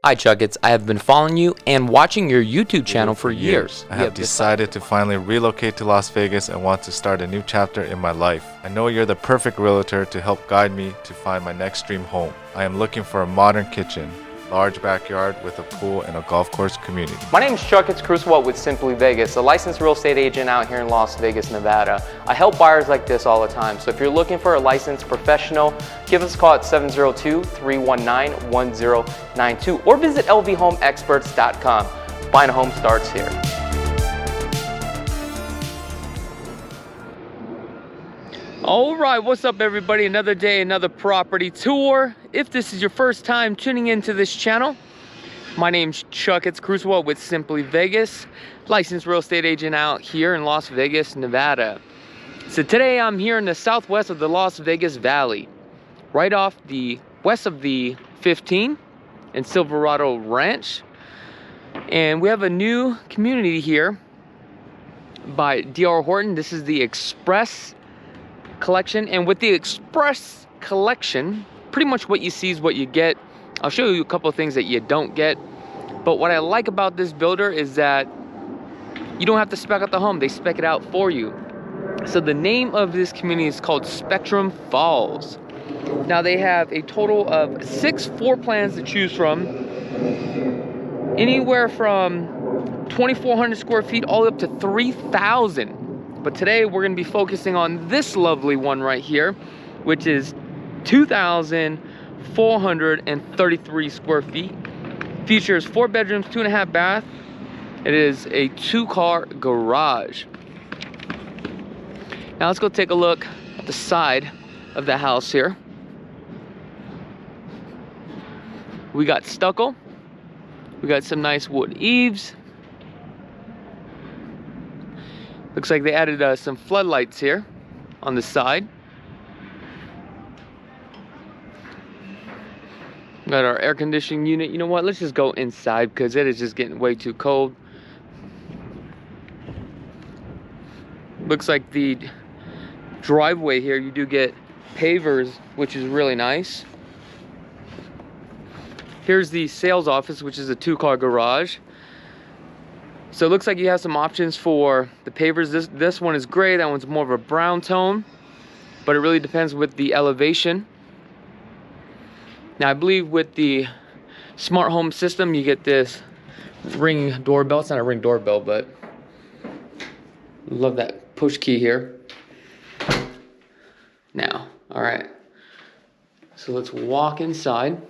Hi Chakits, I have been following you and watching your YouTube channel for years. I have decided to finally relocate to Las Vegas and want to start a new chapter in my life. I know you're the perfect realtor to help guide me to find my next dream home. I am looking for a modern kitchen, large backyard with a pool and a golf course community. My name is Chakits Krulsawat with Simply Vegas, a licensed real estate agent out here in Las Vegas, Nevada. I help buyers like this all the time, so if you're looking for a licensed professional, give us a call at 702-319-1092 or visit lvhomeexperts.com. Buying a home starts here. All right, what's up everybody? Another day, another property tour. If this is your first time tuning into this channel, my name's Chakits Krulsawat with Simply Vegas, licensed real estate agent out here in Las Vegas, Nevada. So today I'm here in the southwest of the Las Vegas Valley, right off the west of the 15 in Silverado Ranch. And we have a new community here by D.R. Horton. This is the Express Collection, and with the Express Collection, pretty much what you see is what you get. I'll show you a couple of things that you don't get, but what I like about this builder is that you don't have to spec out the home, they spec it out for you. So the name of this community is called Spectrum Falls. Now they have a total of 6 floor plans to choose from, anywhere from 2,400 square feet all up to 3,000. But today we're going to be focusing on this lovely one right here, which is 2,433 square feet. Features 4 bedrooms, 2.5 bath. It is a 2-car garage. Now let's go take a look at the side of the house here. We got stucco. We got some nice wood eaves. Looks like they added some floodlights here on the side. Got our air conditioning unit. You know what? Let's just go inside because it is just getting way too cold. Looks like the driveway here, you do get pavers, which is really nice. Here's the sales office, which is a 2-car garage. So it looks like you have some options for the pavers. This one is gray, that one's more of a brown tone, but it really depends with the elevation. Now I believe with the smart home system you get this ring doorbell. It's not a ring doorbell, but love that push key here. Now, all right, so let's walk inside,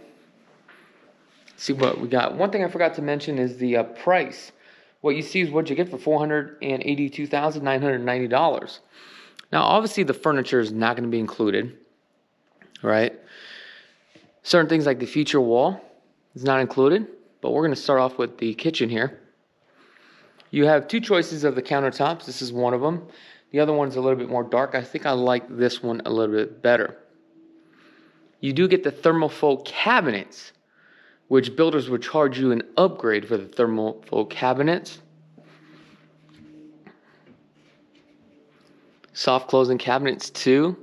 see what we got. One thing I forgot to mention is the price. What you see is what you get for $482,990. Now, obviously, the furniture is not going to be included, right? Certain things like the feature wall is not included, but we're going to start off with the kitchen here. You have 2 choices of the countertops. This is one of them. The other one's a little bit more dark. I think I like this one a little bit better. You do get the thermofoil cabinets, which builders would charge you an upgrade for the thermofoil cabinets. Soft closing cabinets too.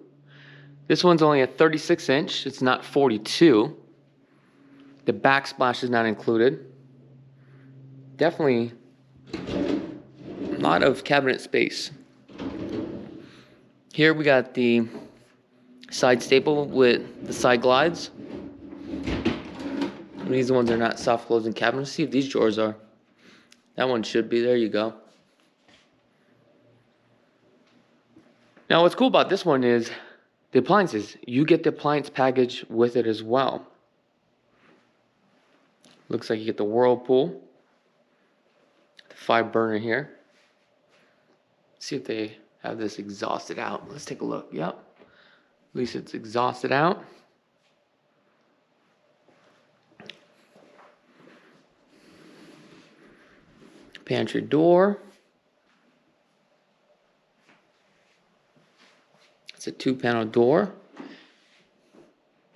This one's only a 36-inch, it's not 42. The backsplash is not included. Definitely a lot of cabinet space. Here we got the side staple with the side glides. These ones are not soft closing cabinets. Let's see if these drawers are. That one should be. There you go. Now what's cool about this one is the appliances. You get the appliance package with it as well. Looks like you get the Whirlpool. The 5 burner here. Let's see if they have this exhausted out. Let's take a look. Yep. At least it's exhausted out. Pantry door. It's a 2-panel door.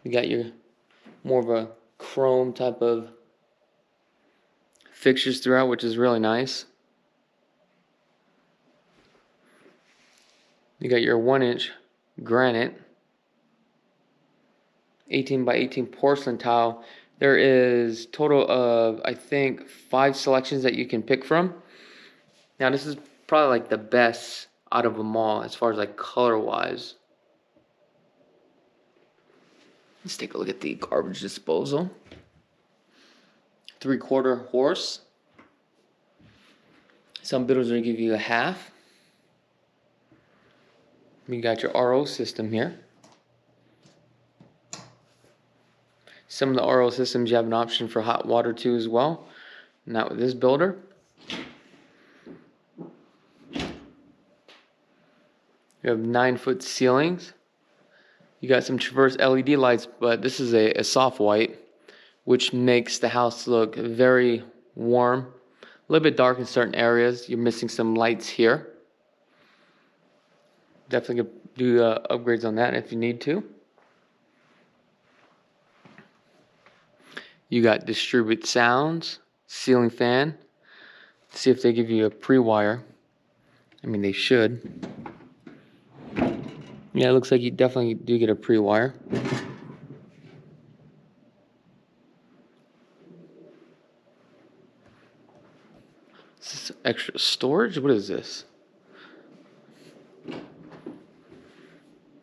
You got your more of a chrome type of fixtures throughout, which is really nice. You got your 1-inch granite, 18 by 18 porcelain tile There is total of, I think, 5 selections that you can pick from. Now this is probably like the best out of them all as far as like color wise. Let's take a look at the garbage disposal. 3/4 horse. Some builders are gonna give you a half. You got your RO system here. Some of the RO systems you have an option for hot water too as well. Not with this builder. You have 9-foot ceilings. You got some traverse LED lights, but this is a soft white, which makes the house look very warm. A little bit dark in certain areas. You're missing some lights here. Definitely could do upgrades on that if you need to. You got distribute sounds, ceiling fan. See if they give you a pre-wire. I mean, they should. Yeah, it looks like you definitely do get a pre-wire. Is this extra storage? What is this?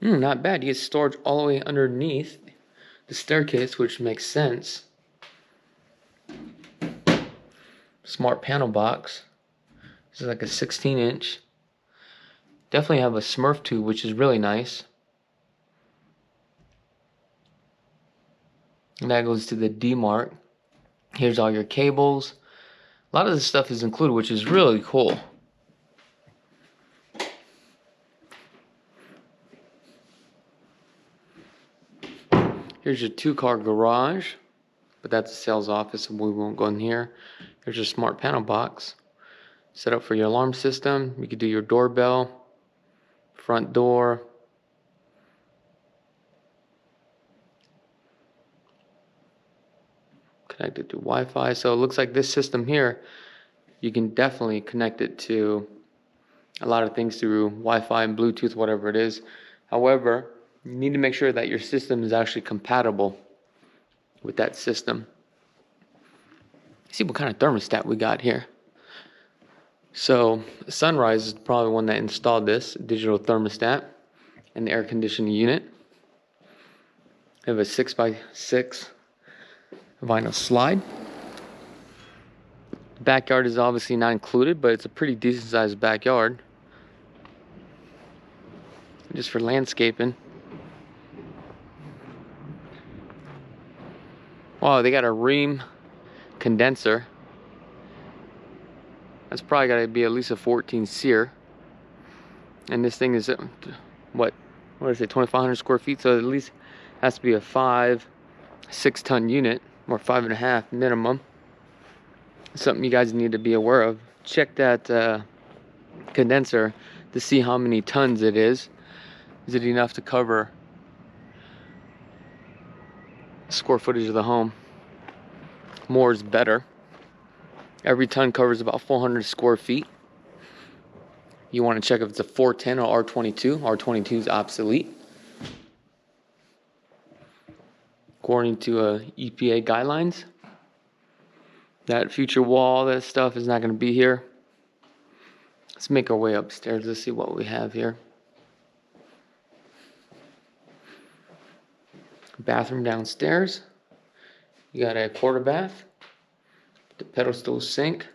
Not bad. You get storage all the way underneath the staircase, which makes sense. Smart panel box. This is like a 16-inch. Definitely have a Smurf tube, which is really nice. And that goes to the D mark. Here's all your cables. A lot of this stuff is included, which is really cool. Here's your 2-car garage, but that's a sales office, so we won't go in here. Here's your smart panel box. Set up for your alarm system. You could do your doorbell, front door. Connected to Wi-Fi. So it looks like this system here, you can definitely connect it to a lot of things through Wi-Fi and Bluetooth, whatever it is. However, you need to make sure that your system is actually compatible with that system. See what kind of thermostat we got here. So Sunrise is probably one that installed this digital thermostat and the air conditioning unit. They have a 6x6 vinyl slide. The backyard is obviously not included, but it's a pretty decent sized backyard. Just for landscaping. Wow, they got a ream condenser. That's probably got to be at least a 14 SEER. And this thing is, what is it, 2,500 square feet? So at least has to be a 5-6 ton unit, or 5.5 minimum. Something you guys need to be aware of. Check that condenser to see how many tons it is. Is it enough to cover square footage of the home? More is better. Every ton covers about 400 square feet. You want to check if it's a 410 or R22. R22 is obsolete, according to EPA guidelines. That future wall, that stuff is not going to be here. Let's make our way upstairs. Let's see what we have here. Bathroom downstairs. You got a quarter bath, the pedestal sink.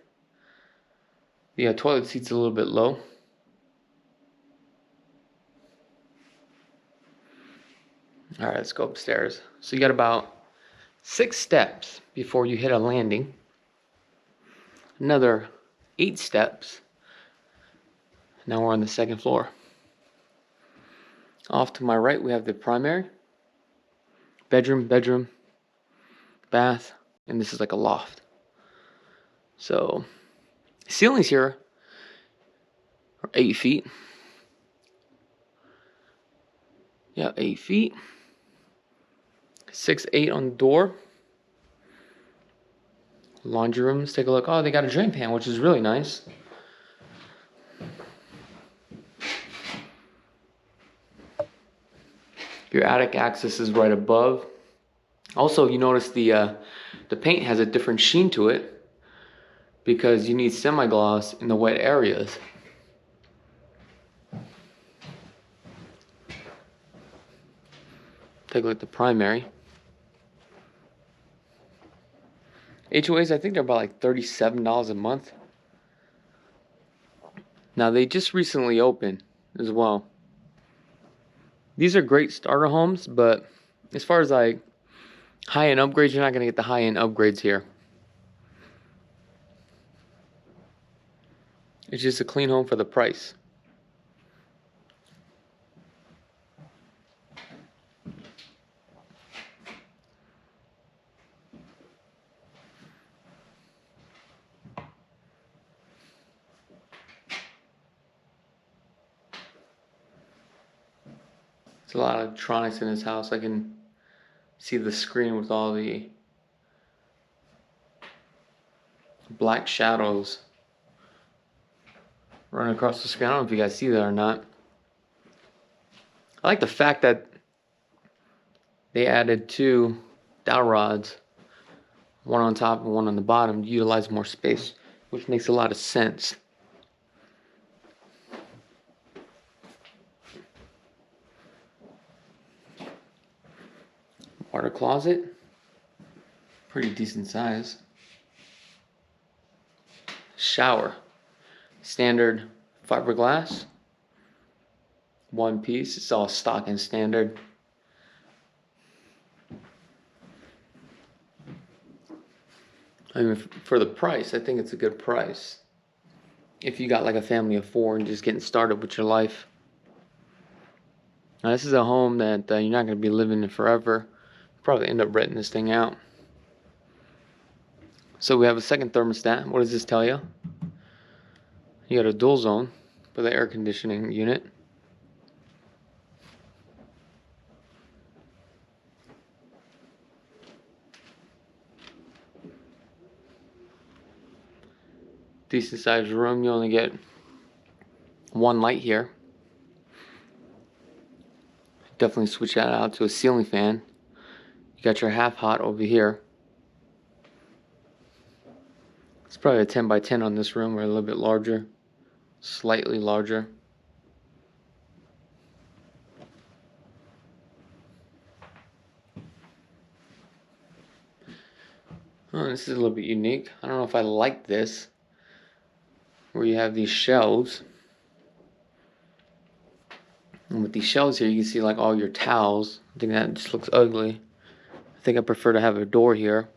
The toilet seat's a little bit low. All right, let's go upstairs. So you got about 6 steps before you hit a landing. Another 8 steps. Now we're on the 2nd floor. Off to my right, we have the primary. Bedroom, bath, and this is like a loft. So, ceilings here are 8 feet. Yeah, 8 feet. 6'8" on the door. Laundry rooms, take a look. Oh, they got a drain pan, which is really nice. Your attic access is right above. Also, you notice the paint has a different sheen to it because you need semi-gloss in the wet areas. Take a look at the primary. HOAs, I think they're about like $37 a month. Now they just recently opened as well. These are great starter homes, but as far as like high-end upgrades, you're not going to get the high-end upgrades here. It's just a clean home for the price. There's a lot of electronics in this house. I can see the screen with all the black shadows running across the screen. I don't know if you guys see that or not. I like the fact that they added 2 dowel rods, one on top and one on the bottom, to utilize more space, which makes a lot of sense. Water closet, pretty decent size. Shower, standard fiberglass, one piece. It's all stock and standard. I mean, for the price, I think it's a good price. If you got like a family of 4 and just getting started with your life. Now, this is a home that you're not going to be living in forever. Probably end up renting this thing out. So we have a second thermostat. What does this tell you? You got a dual zone for the air conditioning unit. Decent sized room. You only get 1 light here. Definitely switch that out to a ceiling fan. You got your half hot over here. It's probably a 10 by 10 on this room, or a little bit larger, slightly larger. Oh, this is a little bit unique. I don't know if I like this, where you have these shelves. And with these shelves here, you can see like all your towels. I think that just looks ugly. I think I prefer to have a door here.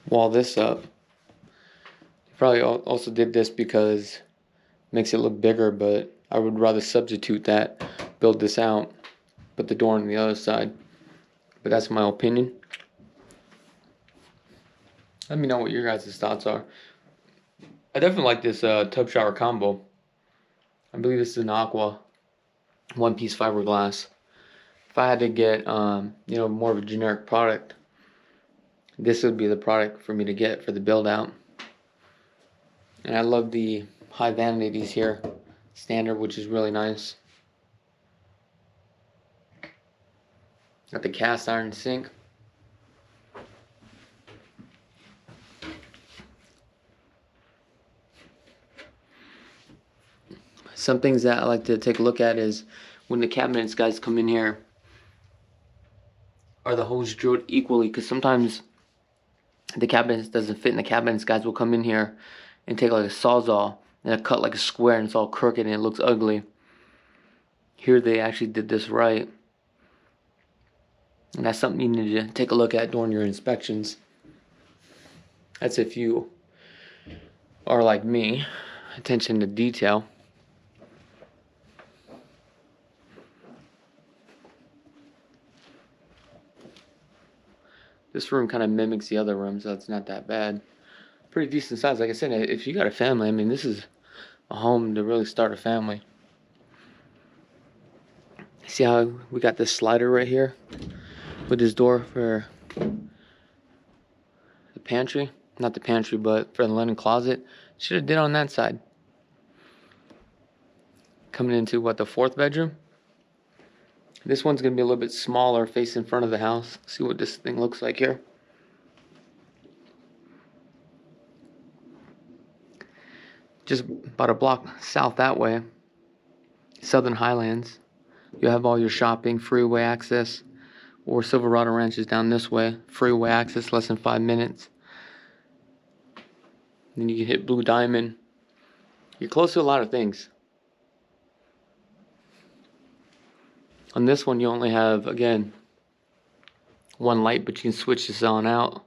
Wall this up. Probably also did this because it makes it look bigger, but I would rather substitute that, build this out, put the door on the other side. But that's my opinion. Let me know what your guys' thoughts are. I definitely like this tub shower combo. I believe this is an aqua 1-piece fiberglass. If I had to get more of a generic product, this would be the product for me to get for the build out. And I love the high vanities here, standard, which is really nice. Got the cast iron sink. Some things that I like to take a look at is when the cabinets guys come in here, are the holes drilled equally? Because sometimes the cabinets doesn't fit, and the cabinets guys will come in here and take like a sawzall and cut like a square, and it's all crooked and it looks ugly. Here they actually did this right, and that's something you need to take a look at during your inspections. That's if you are like me, attention to detail. This room kind of mimics the other room, so it's not that bad. Pretty decent size. Like I said, if you got a family, I mean, this is a home to really start a family. See how we got this slider right here with this door for the pantry? Not the pantry, but for the linen closet. Should have did on that side. Coming into what, the 4th bedroom? This one's gonna be a little bit smaller, facing front of the house. See what this thing looks like here. Just about a block south that way, Southern Highlands. You have all your shopping, freeway access, or Silverado Ranch is down this way. Freeway access, less than 5 minutes. Then you can hit Blue Diamond. You're close to a lot of things. On this one, you only have, again, one light, but you can switch this on out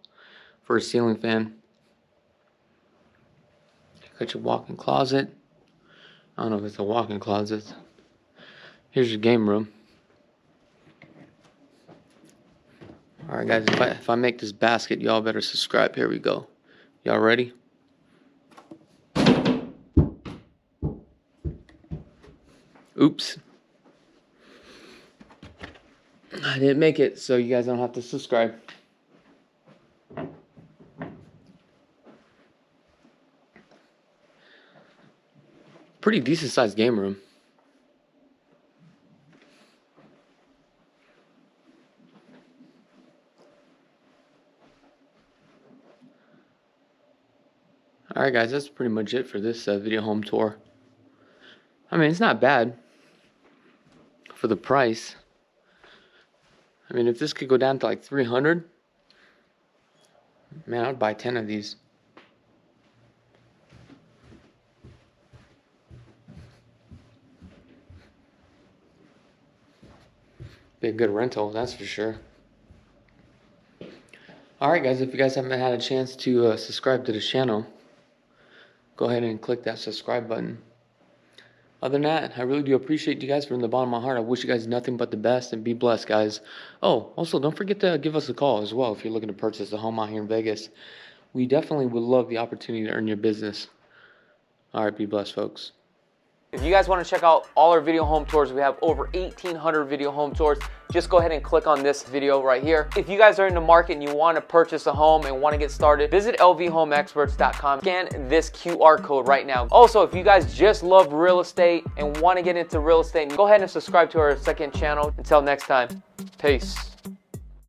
for a ceiling fan. Got your walk-in closet. I don't know if it's a walk-in closet. Here's your game room. Alright guys, if I make this basket, y'all better subscribe. Here we go. Y'all ready? Oops. I didn't make it, so you guys don't have to subscribe. Pretty decent sized game room. Alright guys, that's pretty much it for this video home tour. I mean, it's not bad for the price. I mean, if this could go down to like 300, man, I'd buy 10 of these. Be a good rental, that's for sure. Alright guys, if you guys haven't had a chance to subscribe to the channel, go ahead and click that subscribe button. Other than that, I really do appreciate you guys from the bottom of my heart. I wish you guys nothing but the best, and be blessed, guys. Oh, also, don't forget to give us a call as well if you're looking to purchase a home out here in Vegas. We definitely would love the opportunity to earn your business. Alright, be blessed, folks. If you guys want to check out all our video home tours, we have over 1,800 video home tours. Just go ahead and click on this video right here. If you guys are in the market and you want to purchase a home and want to get started, visit lvhomeexperts.com. Scan this QR code right now. Also, if you guys just love real estate and want to get into real estate, go ahead and subscribe to our second channel. Until next time, peace.